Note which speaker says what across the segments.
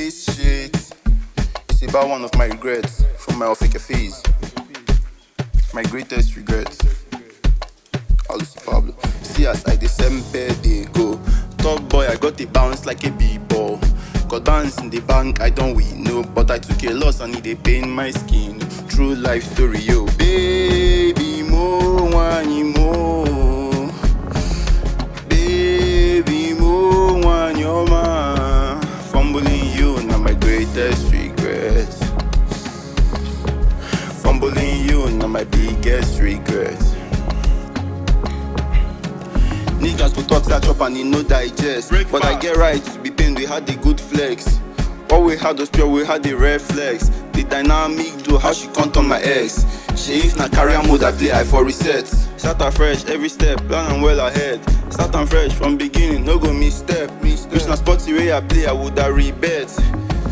Speaker 1: This shit is about one of my regrets from my Ofika phase. My greatest regret. Also Pablo. See as I December they go. Top boy, I got a bounce like a b-ball. Got bands in the bank, I don't win, no. But I took a loss and it pain my skin. True life story, yo. Baby, mo, wani mo. Baby, mo, wani man. Fumbling you, now my greatest regret. Fumbling you, now my biggest regret. Niggas go talk that chop and it no digest. But I get right to be pain, we had a good flex. All we had was pure, we had a rare flex. The dynamic do how she count on my ex. She if na career mode I play, I for reset. Start afresh every step, plan and well ahead. Start and fresh from beginning, no go misstep. Which na sporty way I play, I woulda rebet.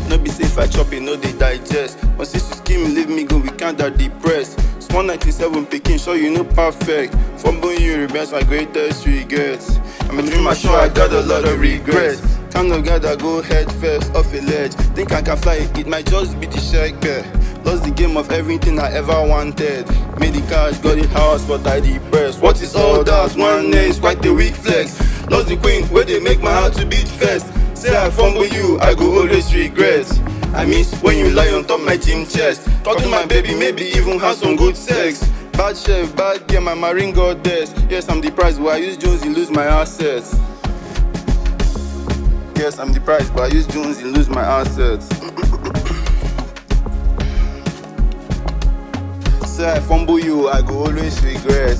Speaker 1: No be safe, I chop it, no they digest. But since you scheme, leave me go, we can't that depressed. Small 97 picking, sure you know perfect. Fumbling you remains my greatest regrets. I'm a dreamer, sure I got a lot of regrets. Kind of guy that go head first off a ledge. Think I can fly, it might just be the shake bear. Lost the game of everything I ever wanted. Made the cash, got the house, but I depressed. What is all that? One name is quite a weak flex. Lost the queen, where they make my heart to beat first. Say I fumble you, I go always regret. I miss when you lie on top my gym chest. Talking my baby, maybe even have some good sex. Bad chef, bad girl, my marine goddess. Yes, I'm the prize, but I use Jonesy, lose my assets. Yes, I'm the prize, but I use Jonesy, lose my assets. Say I fumble you, I go always regret.